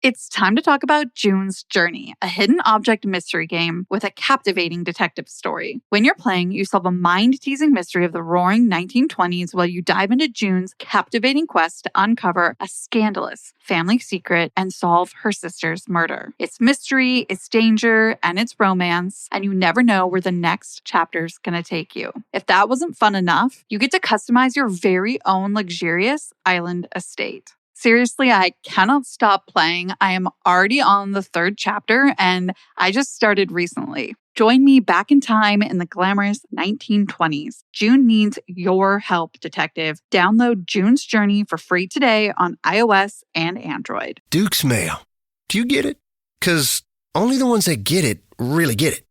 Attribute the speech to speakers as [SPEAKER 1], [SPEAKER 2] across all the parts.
[SPEAKER 1] It's time to talk about June's Journey, a hidden object mystery game with a captivating detective story. When you're playing, you solve a mind-teasing mystery of the roaring 1920s while you dive into June's captivating quest to uncover a scandalous family secret and solve her sister's murder. It's mystery, it's danger, and it's romance, and you never know where the next chapter's gonna take you. If that wasn't fun enough, you get to customize your very own luxurious island estate. Seriously, I cannot stop playing. I am already on the 3rd chapter, and I just started recently. Join me back in time in the glamorous 1920s. June needs your help, detective. Download June's Journey for free today on iOS and Android.
[SPEAKER 2] Duke's Mayo. Do you get it? Because only the ones that get it really get it.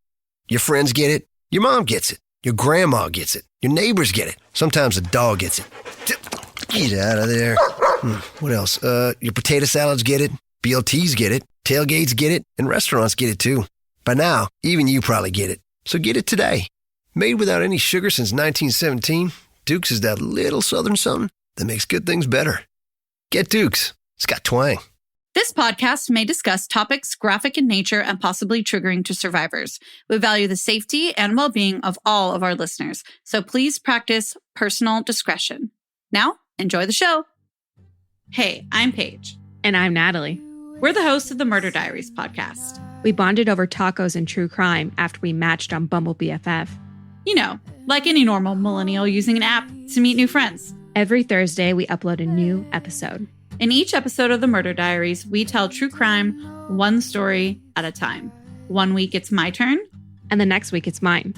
[SPEAKER 2] Your friends get it. Your mom gets it. Your grandma gets it. Your neighbors get it. Sometimes a dog gets it. Get out of there. What else? Your potato salads get it. BLTs get it. Tailgates get it. And restaurants get it too. By now, even you probably get it. So get it today. Made without any sugar since 1917, Duke's is that little southern something that makes good things better. Get Duke's. It's got twang.
[SPEAKER 1] This podcast may discuss topics graphic in nature and possibly triggering to survivors. We value the safety and well-being of all of our listeners, so please practice personal discretion. Now, enjoy the show. Hey, I'm Paige.
[SPEAKER 3] And I'm Natalie.
[SPEAKER 1] We're the hosts of the Murder Diaries podcast.
[SPEAKER 3] We bonded over tacos and true crime after we matched on Bumble BFF.
[SPEAKER 1] You know, like any normal millennial using an app to meet new friends.
[SPEAKER 3] Every Thursday, we upload a new episode.
[SPEAKER 1] In each episode of the Murder Diaries, we tell true crime one story at a time. One week it's my turn.
[SPEAKER 3] And the next week it's mine.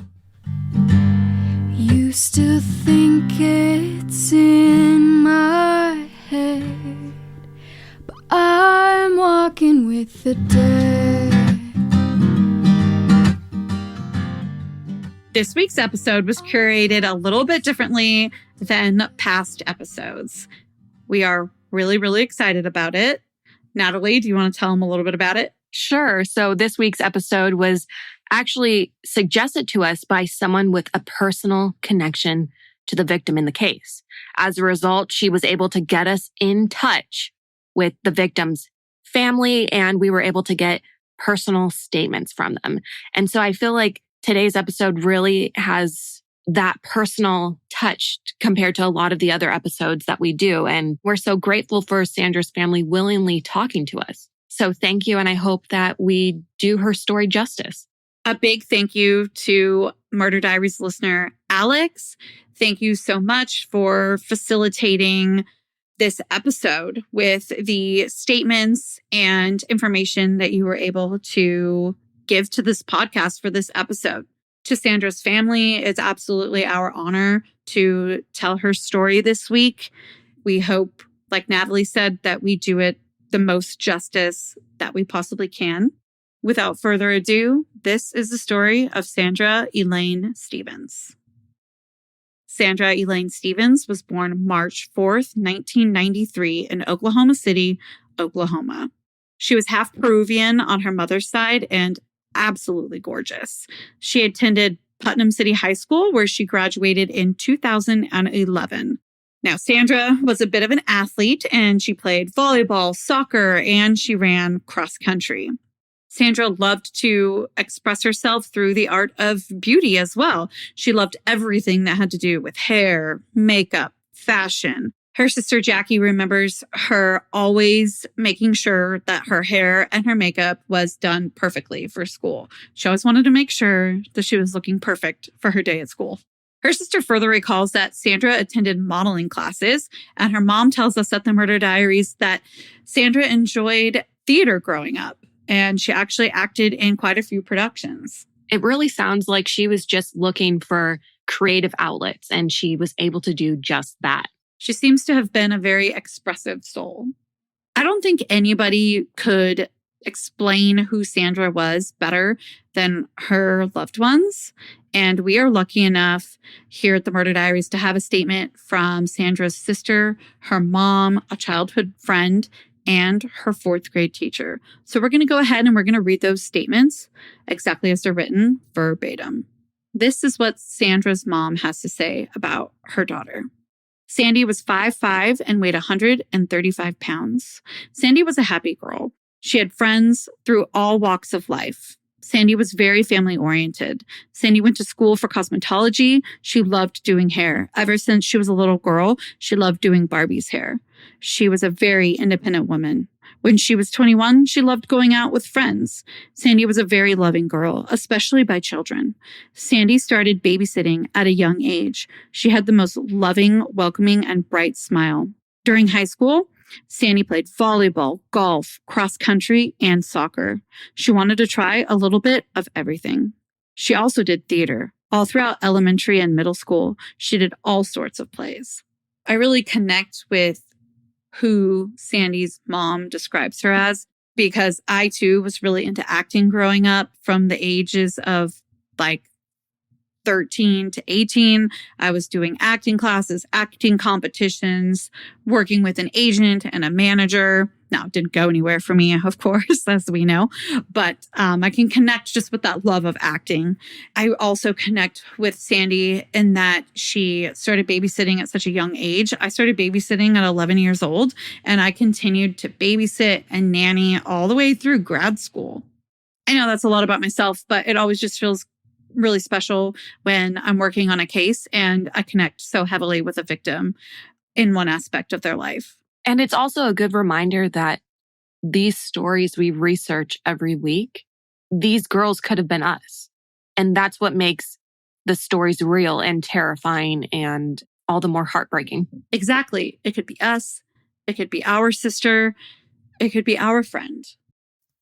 [SPEAKER 4] You still think it's in my head, but I'm walking with the dead.
[SPEAKER 1] This week's episode was curated a little bit differently than past episodes. We are really, really excited about it. Natalie, do you want to tell them a little bit about it?
[SPEAKER 3] Sure. So this week's episode was actually suggested to us by someone with a personal connection to the victim in the case. As a result, she was able to get us in touch with the victim's family, and we were able to get personal statements from them. And so I feel like today's episode really has that personal touch compared to a lot of the other episodes that we do. And we're so grateful for Sandra's family willingly talking to us. So thank you. And I hope that we do her story justice.
[SPEAKER 1] A big thank you to Murder Diaries listener Alex. Thank you so much for facilitating this episode with the statements and information that you were able to give to this podcast for this episode. To Sandra's family, it's absolutely our honor to tell her story this week. We hope, like Natalie said, that we do it the most justice that we possibly can. Without further ado, this is the story of Sandra Elaine Stevens. Sandra Elaine Stevens was born March 4th, 1993 in Oklahoma City, Oklahoma. She was half Peruvian on her mother's side and absolutely gorgeous. She attended Putnam City High School, where she graduated in 2011. Now, Sandra was a bit of an athlete, and she played volleyball, soccer, and she ran cross country. Sandra loved to express herself through the art of beauty as well. She loved everything that had to do with hair, makeup, fashion. Her sister Jackie remembers her always making sure that her hair and her makeup was done perfectly for school. She always wanted to make sure that she was looking perfect for her day at school. Her sister further recalls that Sandra attended modeling classes, and her mom tells us at the Murder Diaries that Sandra enjoyed theater growing up, and she actually acted in quite a few productions.
[SPEAKER 3] It really sounds like she was just looking for creative outlets, and she was able to do just that.
[SPEAKER 1] She seems to have been a very expressive soul. I don't think anybody could explain who Sandra was better than her loved ones. And we are lucky enough here at the Murder Diaries to have a statement from Sandra's sister, her mom, a childhood friend, and her 4th grade teacher. So we're going to go ahead and we're going to read those statements exactly as they're written, verbatim. This is what Sandra's mom has to say about her daughter. Sandy was 5'5" and weighed 135 pounds. Sandy was a happy girl. She had friends through all walks of life. Sandy was very family-oriented. Sandy went to school for cosmetology. She loved doing hair. Ever since she was a little girl, she loved doing Barbie's hair. She was a very independent woman. When she was 21, she loved going out with friends. Sandy was a very loving girl, especially by children. Sandy started babysitting at a young age. She had the most loving, welcoming, and bright smile. During high school, Sandy played volleyball, golf, cross country, and soccer. She wanted to try a little bit of everything. She also did theater. All throughout elementary and middle school, she did all sorts of plays. I really connect with who Sandy's mom describes her as, because I too was really into acting growing up from the ages of like 13 to 18. I was doing acting classes, acting competitions, working with an agent and a manager. Now, it didn't go anywhere for me, of course, as we know, but I can connect just with that love of acting. I also connect with Sandy in that she started babysitting at such a young age. I started babysitting at 11 years old, and I continued to babysit and nanny all the way through grad school. I know that's a lot about myself, but it always just feels really special when I'm working on a case and I connect so heavily with a victim in one aspect of their life.
[SPEAKER 3] And it's also a good reminder that these stories we research every week, these girls could have been us. And that's what makes the stories real and terrifying and all the more heartbreaking.
[SPEAKER 1] Exactly. It could be us. It could be our sister. It could be our friend.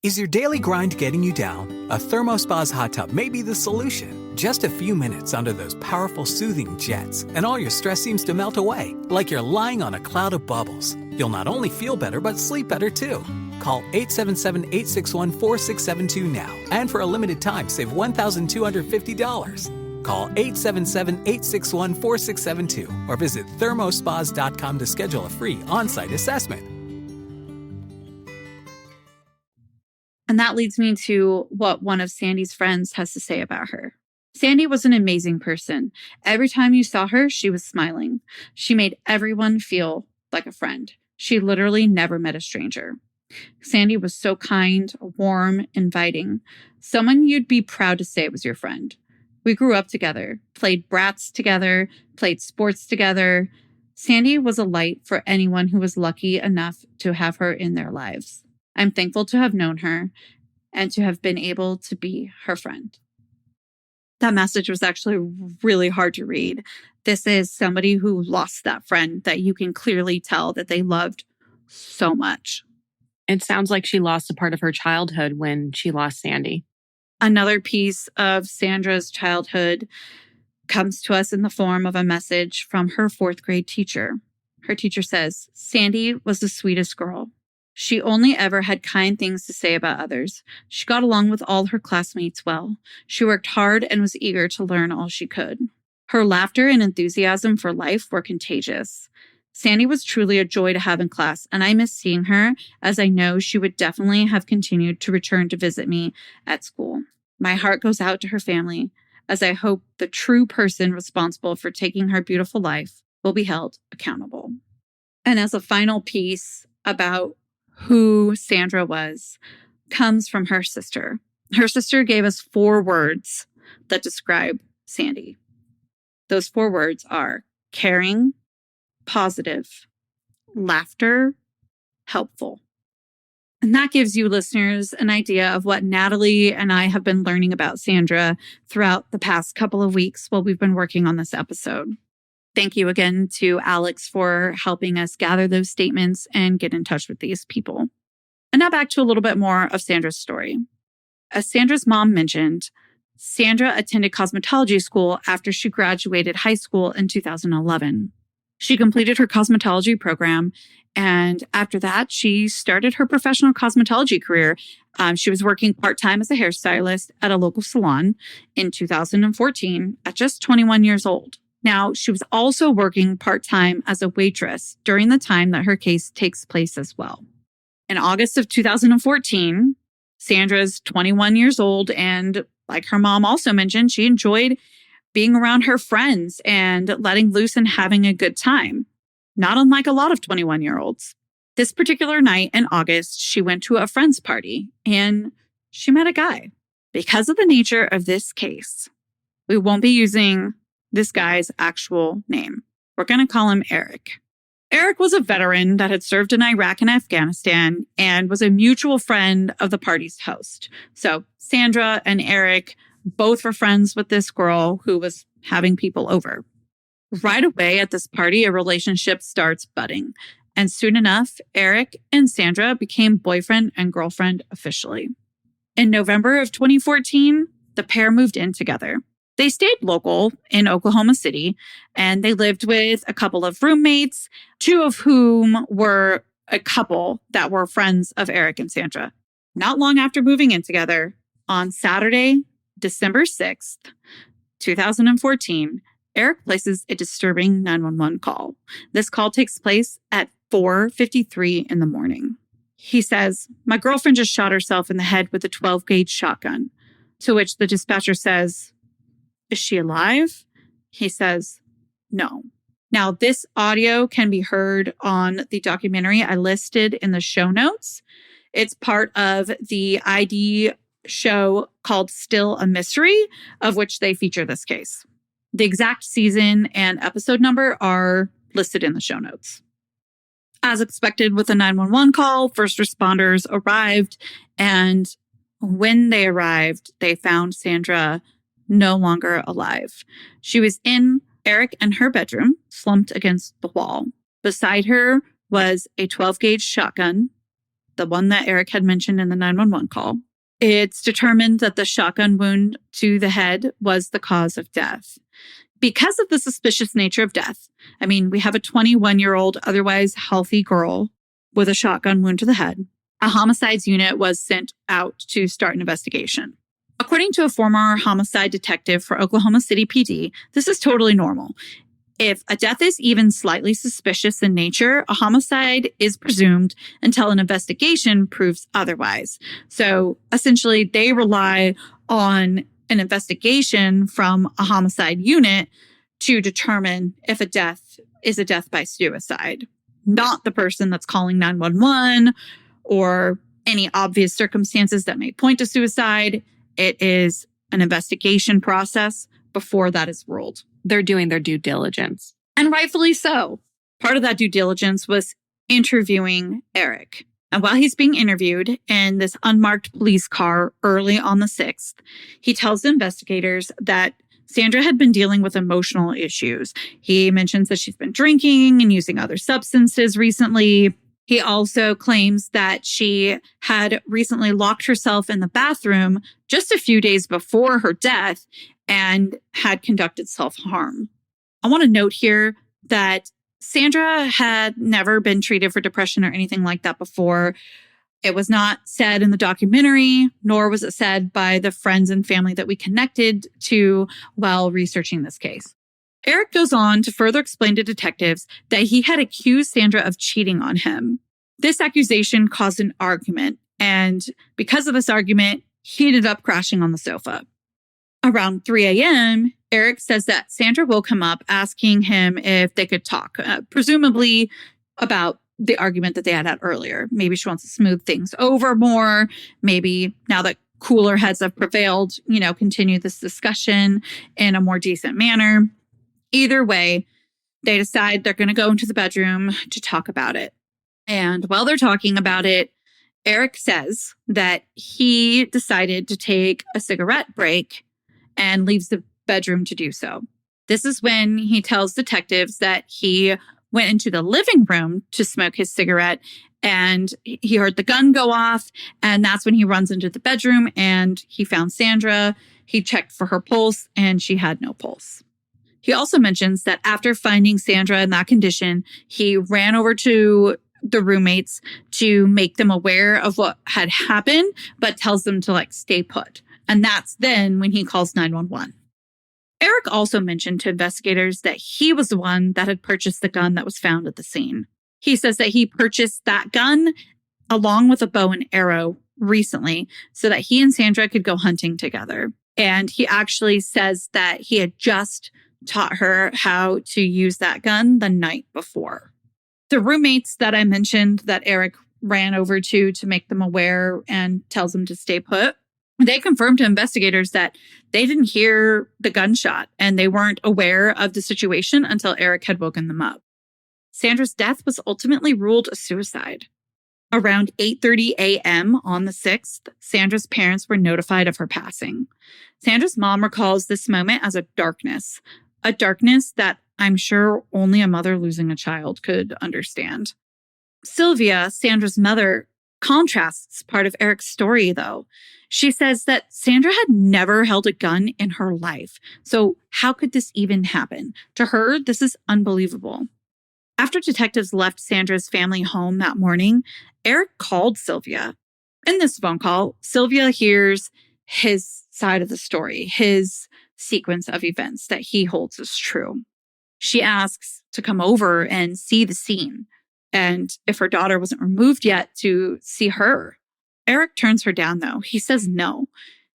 [SPEAKER 5] Is your daily grind getting you down? A ThermoSpa's hot tub may be the solution. Just a few minutes under those powerful soothing jets, and all your stress seems to melt away, like you're lying on a cloud of bubbles. You'll not only feel better, but sleep better too. Call 877-861-4672 now. And for a limited time, save $1,250. Call 877-861-4672 or visit thermospas.com to schedule a free on-site assessment.
[SPEAKER 1] And that leads me to what one of Sandy's friends has to say about her. Sandy was an amazing person. Every time you saw her, she was smiling. She made everyone feel like a friend. She literally never met a stranger. Sandy was so kind, warm, inviting. Someone you'd be proud to say was your friend. We grew up together, played brats together, played sports together. Sandy was a light for anyone who was lucky enough to have her in their lives. I'm thankful to have known her and to have been able to be her friend. That message was actually really hard to read. This is somebody who lost that friend that you can clearly tell that they loved so much.
[SPEAKER 3] It sounds like she lost a part of her childhood when she lost Sandy.
[SPEAKER 1] Another piece of Sandra's childhood comes to us in the form of a message from her 4th grade teacher. Her teacher says, Sandy was the sweetest girl. She only ever had kind things to say about others. She got along with all her classmates well. She worked hard and was eager to learn all she could. Her laughter and enthusiasm for life were contagious. Sandy was truly a joy to have in class, and I miss seeing her, as I know she would definitely have continued to return to visit me at school. My heart goes out to her family, as I hope the true person responsible for taking her beautiful life will be held accountable. And as a final piece about who Sandra was, comes from her sister. Her sister gave us 4 words that describe Sandy. Those 4 words are caring, positive, laughter, helpful. And that gives you listeners an idea of what Natalie and I have been learning about Sandra throughout the past couple of weeks while we've been working on this episode. Thank you again to Alex for helping us gather those statements and get in touch with these people. And now back to a little bit more of Sandra's story. As Sandra's mom mentioned, Sandra attended cosmetology school after she graduated high school in 2011. She completed her cosmetology program, and after that, she started her professional cosmetology career. She was working part-time as a hairstylist at a local salon in 2014 at just 21 years old. Now, she was also working part-time as a waitress during the time that her case takes place as well. In August of 2014, Sandra's 21 years old, and like her mom also mentioned, she enjoyed being around her friends and letting loose and having a good time, not unlike a lot of 21-year-olds. This particular night in August, she went to a friend's party and she met a guy. Because of the nature of this case, we won't be using this guy's actual name. We're going to call him Eric. Eric was a veteran that had served in Iraq and Afghanistan and was a mutual friend of the party's host. So Sandra and Eric both were friends with this girl who was having people over. Right away at this party, a relationship starts budding. And soon enough, Eric and Sandra became boyfriend and girlfriend officially. In November of 2014, the pair moved in together. They stayed local in Oklahoma City, and they lived with a couple of roommates, two of whom were a couple that were friends of Eric and Sandra. Not long after moving in together, on Saturday, December 6th, 2014, Eric places a disturbing 911 call. This call takes place at 4:53 in the morning. He says, "My girlfriend just shot herself in the head with a 12-gauge shotgun." To which the dispatcher says, "Is she alive?" He says, "No." Now, this audio can be heard on the documentary I listed in the show notes. It's part of the ID show called Still a Mystery, of which they feature this case. The exact season and episode number are listed in the show notes. As expected with a 911 call, first responders arrived, and when they arrived, they found Sandra no longer alive. She was in Eric and her bedroom, slumped against the wall. Beside her was a 12-gauge shotgun, the one that Eric had mentioned in the 911 call. It's determined that the shotgun wound to the head was the cause of death. Because of the suspicious nature of death, we have a 21-year-old, otherwise healthy girl with a shotgun wound to the head. A homicides unit was sent out to start an investigation. According to a former homicide detective for Oklahoma City PD, this is totally normal. If a death is even slightly suspicious in nature, a homicide is presumed until an investigation proves otherwise. So essentially, they rely on an investigation from a homicide unit to determine if a death is a death by suicide, not the person that's calling 911 or any obvious circumstances that may point to suicide. It is an investigation process before that is ruled.
[SPEAKER 3] They're doing their due diligence.
[SPEAKER 1] And rightfully so. Part of that due diligence was interviewing Eric. And while he's being interviewed in this unmarked police car early on the 6th, he tells the investigators that Sandra had been dealing with emotional issues. He mentions that she's been drinking and using other substances recently. He also claims that she had recently locked herself in the bathroom just a few days before her death and had conducted self-harm. I want to note here that Sandra had never been treated for depression or anything like that before. It was not said in the documentary, nor was it said by the friends and family that we connected to while researching this case. Eric goes on to further explain to detectives that he had accused Sandra of cheating on him. This accusation caused an argument, and because of this argument, he ended up crashing on the sofa. Around 3 a.m., Eric says that Sandra woke him up asking him if they could talk, presumably about the argument that they had earlier. Maybe she wants to smooth things over more. Maybe now that cooler heads have prevailed, continue this discussion in a more decent manner. Either way, they decide they're going to go into the bedroom to talk about it. And while they're talking about it, Eric says that he decided to take a cigarette break and leaves the bedroom to do so. This is when he tells detectives that he went into the living room to smoke his cigarette and he heard the gun go off. And that's when he runs into the bedroom and he found Sandra. He checked for her pulse and she had no pulse. He also mentions that after finding Sandra in that condition, he ran over to the roommates to make them aware of what had happened, but tells them to stay put. And that's then when he calls 911. Eric also mentioned to investigators that he was the one that had purchased the gun that was found at the scene. He says that he purchased that gun along with a bow and arrow recently so that he and Sandra could go hunting together. And he actually says that he had just taught her how to use that gun the night before. The roommates that I mentioned that Eric ran over to make them aware and tells them to stay put, they confirmed to investigators that they didn't hear the gunshot and they weren't aware of the situation until Eric had woken them up. Sandra's death was ultimately ruled a suicide. Around 8:30 a.m. on the 6th, Sandra's parents were notified of her passing. Sandra's mom recalls this moment as a darkness that I'm sure only a mother losing a child could understand. Sylvia, Sandra's mother, contrasts part of Eric's story, though. She says that Sandra had never held a gun in her life. So how could this even happen? To her, this is unbelievable. After detectives left Sandra's family home that morning, Eric called Sylvia. In this phone call, Sylvia hears his side of the story, his sequence of events that he holds as true. She asks to come over and see the scene, and if her daughter wasn't removed yet, to see her. Eric turns her down, though. He says no.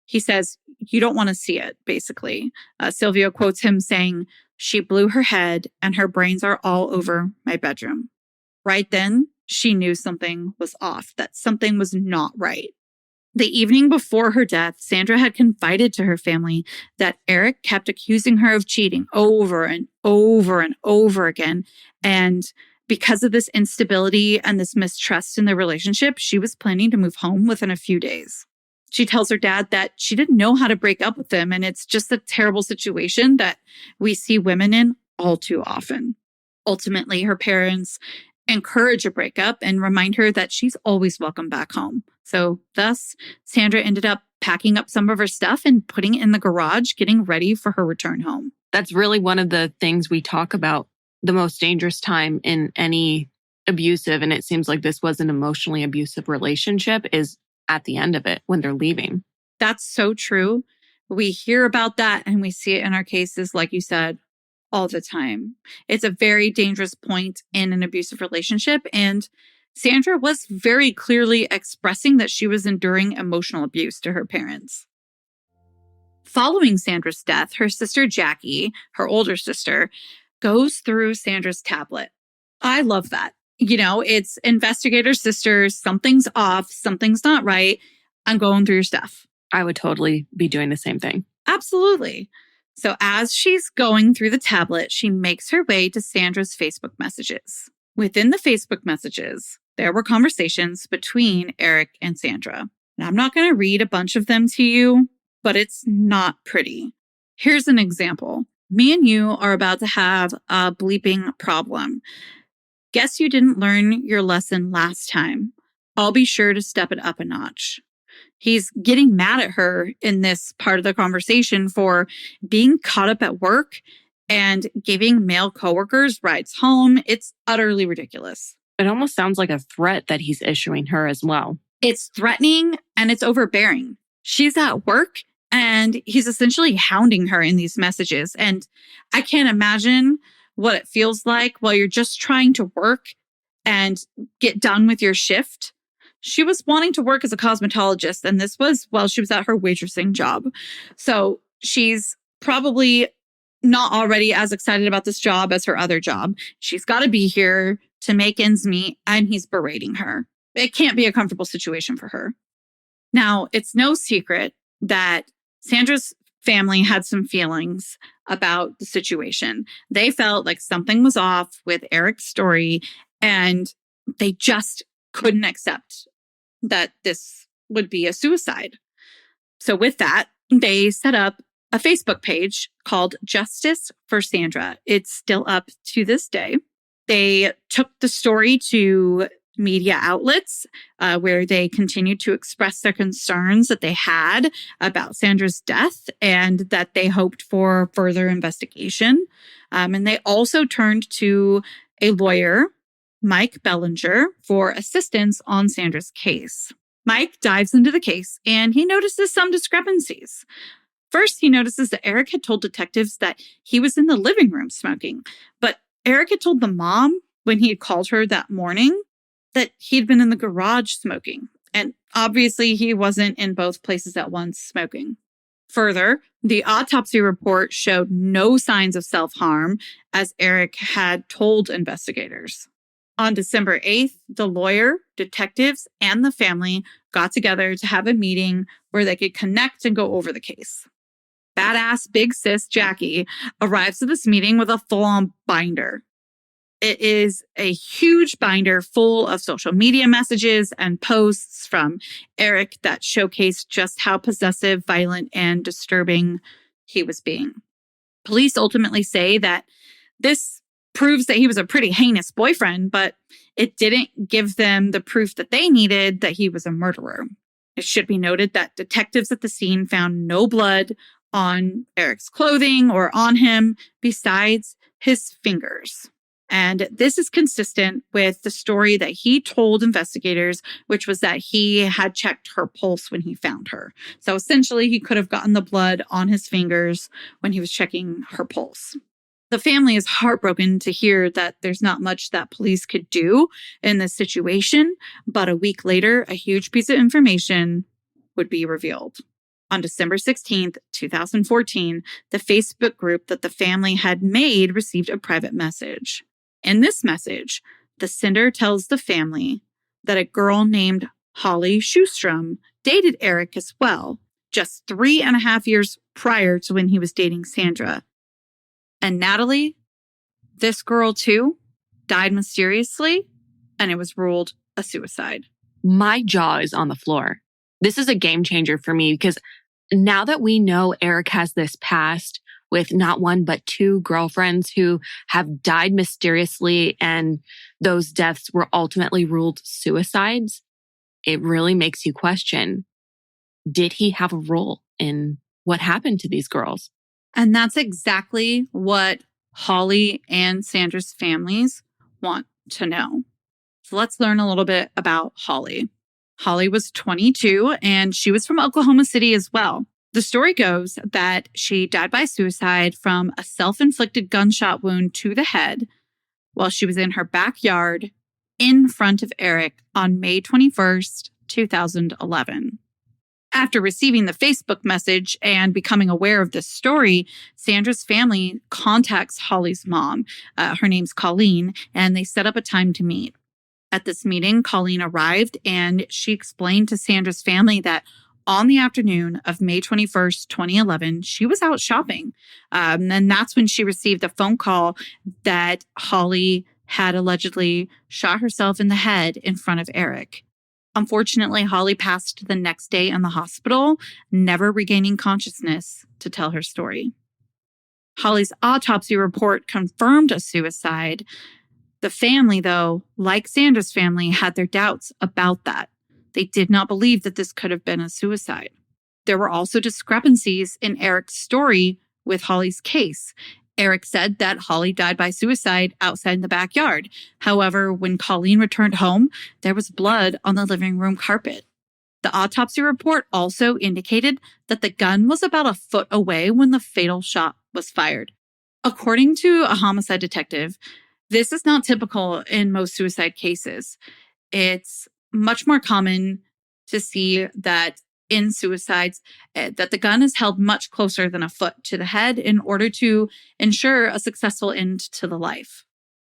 [SPEAKER 1] He says, you don't want to see it, basically. Sylvia quotes him saying, she blew her head and her brains are all over my bedroom. Right then, she knew something was off, that something was not right. The evening before her death, Sandra had confided to her family that Eric kept accusing her of cheating over and over and over again. And because of this instability and this mistrust in the relationship, she was planning to move home within a few days. She tells her dad that she didn't know how to break up with him, and it's just a terrible situation that we see women in all too often. Ultimately, her parents encourage a breakup and remind her that she's always welcome back home. So thus, Sandra ended up packing up some of her stuff and putting it in the garage, getting ready for her return home.
[SPEAKER 3] That's really one of the things we talk about, the most dangerous time in any abusive, and it seems like this was an emotionally abusive relationship, is at the end of it when they're leaving.
[SPEAKER 1] That's so true. We hear about that and we see it in our cases, like you said, all the time. It's a very dangerous point in an abusive relationship. And Sandra was very clearly expressing that she was enduring emotional abuse to her parents. Following Sandra's death, her sister Jackie, her older sister, goes through Sandra's tablet. I love that. It's investigator sisters. Something's off. Something's not right. I'm going through your stuff.
[SPEAKER 3] I would totally be doing the same thing.
[SPEAKER 1] Absolutely. So as she's going through the tablet, she makes her way to Sandra's Facebook messages. Within the Facebook messages, there were conversations between Eric and Sandra. And I'm not going to read a bunch of them to you, but it's not pretty. Here's an example. Me and you are about to have a bleeping problem. Guess you didn't learn your lesson last time. I'll be sure to step it up a notch. He's getting mad at her in this part of the conversation for being caught up at work and giving male coworkers rides home. It's utterly ridiculous.
[SPEAKER 3] It almost sounds like a threat that he's issuing her as well.
[SPEAKER 1] It's threatening and it's overbearing. She's at work and he's essentially hounding her in these messages. And I can't imagine what it feels like while you're just trying to work and get done with your shift. She was wanting to work as a cosmetologist, and this was while she was at her waitressing job. So she's probably not already as excited about this job as her other job. She's got to be here to make ends meet, and he's berating her. It can't be a comfortable situation for her. Now, it's no secret that Sandra's family had some feelings about the situation. They felt like something was off with Eric's story, and they just couldn't accept that this would be a suicide. So with that, they set up a Facebook page called Justice for Sandra. It's still up to this day. They took the story to media outlets where they continued to express their concerns that they had about Sandra's death and that they hoped for further investigation. And they also turned to a lawyer, Mike Bellinger, for assistance on Sandra's case. Mike dives into the case and he notices some discrepancies. First, he notices that Eric had told detectives that he was in the living room smoking, but Eric had told the mom when he had called her that morning that he'd been in the garage smoking. And obviously he wasn't in both places at once smoking. Further, the autopsy report showed no signs of self-harm, as Eric had told investigators. On December 8th, the lawyer, detectives, and the family got together to have a meeting where they could connect and go over the case. Badass big sis Jackie arrives at this meeting with a full-on binder. It is a huge binder full of social media messages and posts from Eric that showcase just how possessive, violent, and disturbing he was being. Police ultimately say that this proves that he was a pretty heinous boyfriend, but it didn't give them the proof that they needed that he was a murderer. It should be noted that detectives at the scene found no blood on Eric's clothing or on him besides his fingers. And this is consistent with the story that he told investigators, which was that he had checked her pulse when he found her. So essentially, he could have gotten the blood on his fingers when he was checking her pulse. The family is heartbroken to hear that there's not much that police could do in this situation, but a week later, a huge piece of information would be revealed. On December 16th, 2014, the Facebook group that the family had made received a private message. In this message, the sender tells the family that a girl named Holly Schustrom dated Eric as well, just 3.5 years prior to when he was dating Sandra. And Natalie, this girl too, died mysteriously, and it was ruled a suicide.
[SPEAKER 3] My jaw is on the floor. This is a game changer for me because now that we know Eric has this past with not one but 2 girlfriends who have died mysteriously and those deaths were ultimately ruled suicides, it really makes you question, did he have a role in what happened to these girls?
[SPEAKER 1] And that's exactly what Holly and Sandra's families want to know. So let's learn a little bit about Holly. Holly was 22 and she was from Oklahoma City as well. The story goes that she died by suicide from a self-inflicted gunshot wound to the head while she was in her backyard in front of Eric on May 21st, 2011. After receiving the Facebook message and becoming aware of this story, Sandra's family contacts Holly's mom. Her name's Colleen, and they set up a time to meet. At this meeting, Colleen arrived and she explained to Sandra's family that on the afternoon of May 21st, 2011, she was out shopping. And that's when she received a phone call that Holly had allegedly shot herself in the head in front of Eric. Unfortunately, Holly passed the next day in the hospital, never regaining consciousness to tell her story. Holly's autopsy report confirmed a suicide. The family, though, like Sandra's family, had their doubts about that. They did not believe that this could have been a suicide. There were also discrepancies in Eric's story with Holly's case. Eric said that Holly died by suicide outside the backyard. However, when Colleen returned home, there was blood on the living room carpet. The autopsy report also indicated that the gun was about a foot away when the fatal shot was fired. According to a homicide detective, this is not typical in most suicide cases. It's much more common to see that in suicides, that the gun is held much closer than a foot to the head in order to ensure a successful end to the life.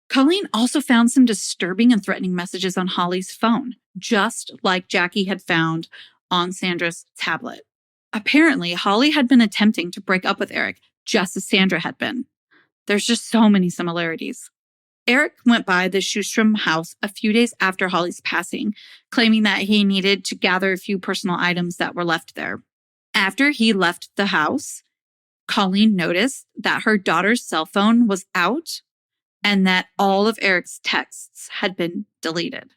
[SPEAKER 1] Colleen also found some disturbing and threatening messages on Holly's phone, just like Jackie had found on Sandra's tablet. Apparently, Holly had been attempting to break up with Eric, just as Sandra had been. There's just so many similarities. Eric went by the Schustrom house a few days after Holly's passing, claiming that he needed to gather a few personal items that were left there. After he left the house, Colleen noticed that her daughter's cell phone was out and that all of Eric's texts had been deleted.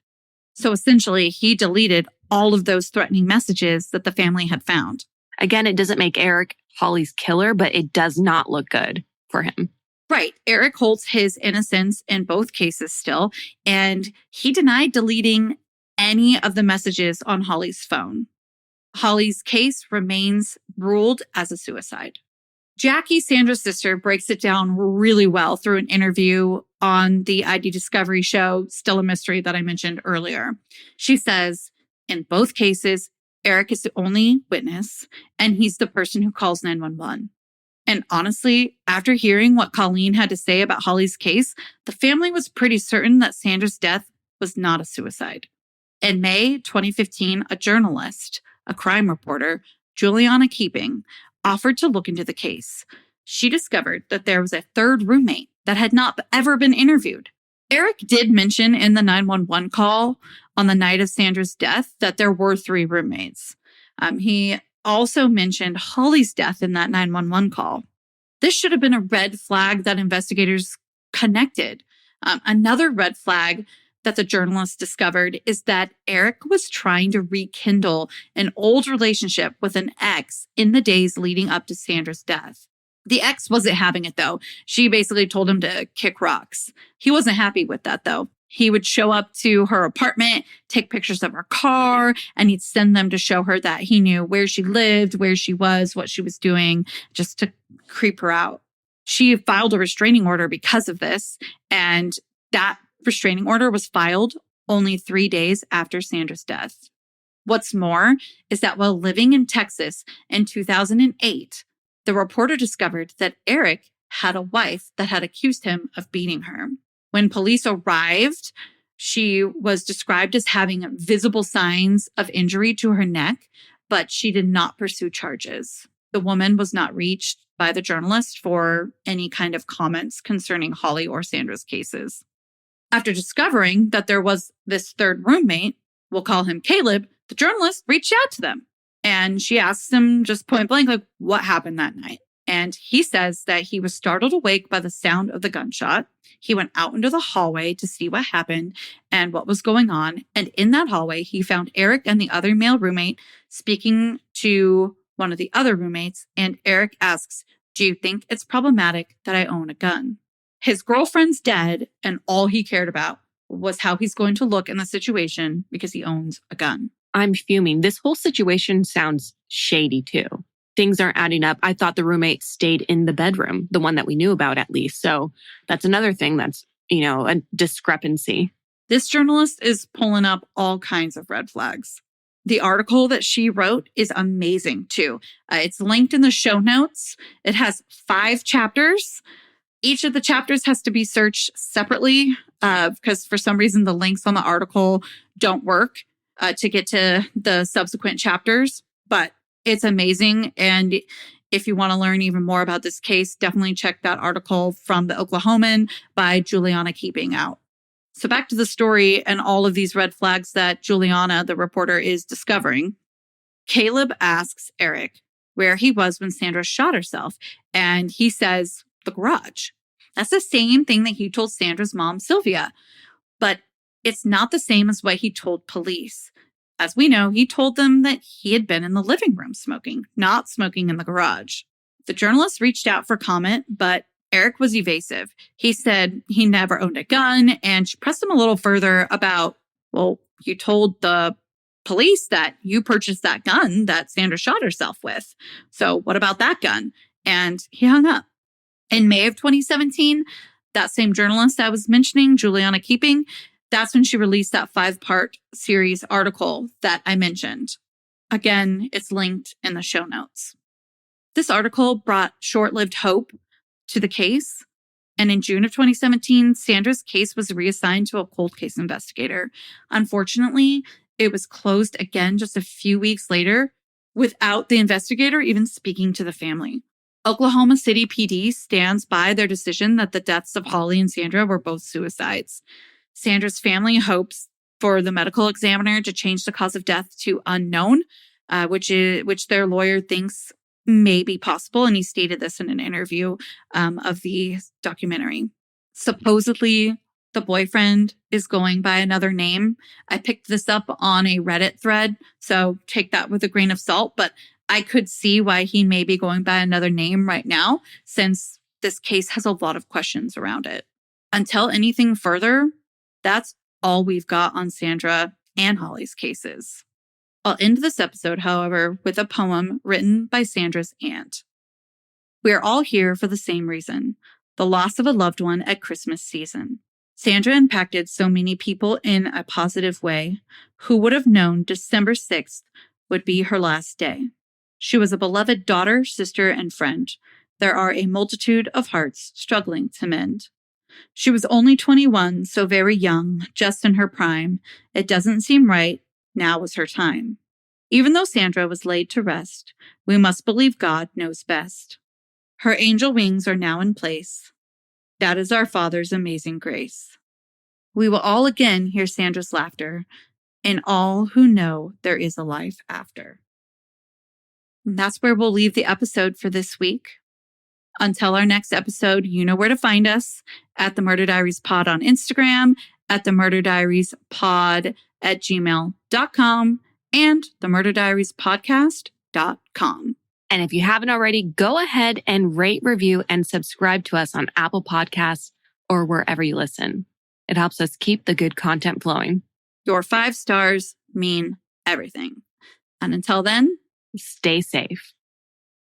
[SPEAKER 1] So essentially, he deleted all of those threatening messages that the family had found.
[SPEAKER 3] Again, it doesn't make Eric Holly's killer, but it does not look good for him.
[SPEAKER 1] Right. Eric holds his innocence in both cases still, and he denied deleting any of the messages on Holly's phone. Holly's case remains ruled as a suicide. Jackie, Sandra's sister, breaks it down really well through an interview on the ID Discovery show, Still a Mystery, that I mentioned earlier. She says, in both cases, Eric is the only witness, and he's the person who calls 911. And honestly, after hearing what Colleen had to say about Holly's case, the family was pretty certain that Sandra's death was not a suicide. In May 2015, a journalist, a crime reporter, Juliana Keeping, offered to look into the case. She discovered that there was a third roommate that had not ever been interviewed. Eric did mention in the 911 call on the night of Sandra's death that there were 3 roommates. He also mentioned Holly's death in that 911 call. This should have been a red flag that investigators connected. Another red flag that the journalist discovered is that Eric was trying to rekindle an old relationship with an ex in the days leading up to Sandra's death. The ex wasn't having it, though. She basically told him to kick rocks. He wasn't happy with that, though. He would show up to her apartment, take pictures of her car, and he'd send them to show her that he knew where she lived, where she was, what she was doing, just to creep her out. She filed a restraining order because of this, and that restraining order was filed only 3 days after Sandra's death. What's more is that while living in Texas in 2008, the reporter discovered that Eric had a wife that had accused him of beating her. When police arrived, she was described as having visible signs of injury to her neck, but she did not pursue charges. The woman was not reached by the journalist for any kind of comments concerning Holly or Sandra's cases. After discovering that there was this third roommate, we'll call him Caleb, the journalist reached out to them. And she asks him just point blank, like, what happened that night? And he says that he was startled awake by the sound of the gunshot. He went out into the hallway to see what happened and what was going on. And in that hallway, he found Eric and the other male roommate speaking to one of the other roommates. And Eric asks, "Do you think it's problematic that I own a gun?" His girlfriend's dead, and all he cared about was how he's going to look in the situation because he owns a gun.
[SPEAKER 3] I'm fuming. This whole situation sounds shady too. Things aren't adding up. I thought the roommate stayed in the bedroom, the one that we knew about at least. So that's another thing that's, a discrepancy.
[SPEAKER 1] This journalist is pulling up all kinds of red flags. The article that she wrote is amazing too. It's linked in the show notes. It has 5 chapters. Each of the chapters has to be searched separately because for some reason the links on the article don't work to get to the subsequent chapters. But it's amazing. And if you want to learn even more about this case, definitely check that article from the Oklahoman by Juliana Keeping out. So back to the story and all of these red flags that Juliana, the reporter, is discovering. Caleb asks Eric where he was when Sandra shot herself. And he says, the garage. That's the same thing that he told Sandra's mom, Sylvia. But it's not the same as what he told police. As we know, he told them that he had been in the living room smoking, not smoking in the garage. The journalist reached out for comment, but Eric was evasive. He said he never owned a gun, and she pressed him a little further about, well, you told the police that you purchased that gun that Sandra shot herself with. So what about that gun? And he hung up. In May of 2017, that same journalist I was mentioning, Juliana Keeping, that's when she released that 5-part series article that I mentioned. Again, it's linked in the show notes. This article brought short-lived hope to the case. And in June of 2017, Sandra's case was reassigned to a cold case investigator. Unfortunately, it was closed again just a few weeks later without the investigator even speaking to the family. Oklahoma City PD stands by their decision that the deaths of Holly and Sandra were both suicides. Sandra's family hopes for the medical examiner to change the cause of death to unknown, which their lawyer thinks may be possible. And he stated this in an interview of the documentary. Supposedly, the boyfriend is going by another name. I picked this up on a Reddit thread, so take that with a grain of salt. But I could see why he may be going by another name right now, since this case has a lot of questions around it. Until anything further, that's all we've got on Sandra and Holly's cases. I'll end this episode, however, with a poem written by Sandra's aunt. We are all here for the same reason, the loss of a loved one at Christmas season. Sandra impacted so many people in a positive way. Who would have known December 6th would be her last day? She was a beloved daughter, sister, and friend. there are a multitude of hearts struggling to mend. She was only 21, so very young, just in her prime. It doesn't seem right. Now was her time. Even though Sandra was laid to rest, we must believe God knows best. Her angel wings are now in place. That is our Father's amazing grace. We will all again hear Sandra's laughter, and all who know there is a life after. And that's where we'll leave the episode for this week. Until our next episode, you know where to find us at the Murder Diaries Pod on Instagram, at the Murder Diaries Pod at gmail.com, and the Murder Diaries Podcast.com.
[SPEAKER 3] And if you haven't already, go ahead and rate, review, and subscribe to us on Apple Podcasts or wherever you listen. It helps us keep the good content flowing.
[SPEAKER 1] Your 5 stars mean everything. And until then,
[SPEAKER 3] stay safe.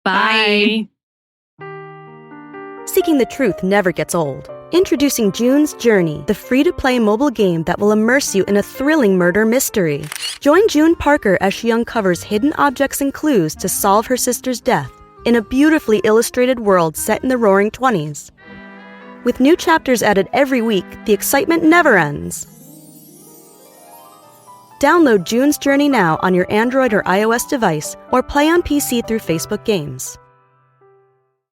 [SPEAKER 3] Bye.
[SPEAKER 6] Seeking the truth never gets old. Introducing June's Journey, the free-to-play mobile game that will immerse you in a thrilling murder mystery. Join June Parker as she uncovers hidden objects and clues to solve her sister's death in a beautifully illustrated world set in the Roaring '20s. With new chapters added every week, the excitement never ends. Download June's Journey now on your Android or iOS device, or play on PC through Facebook Games.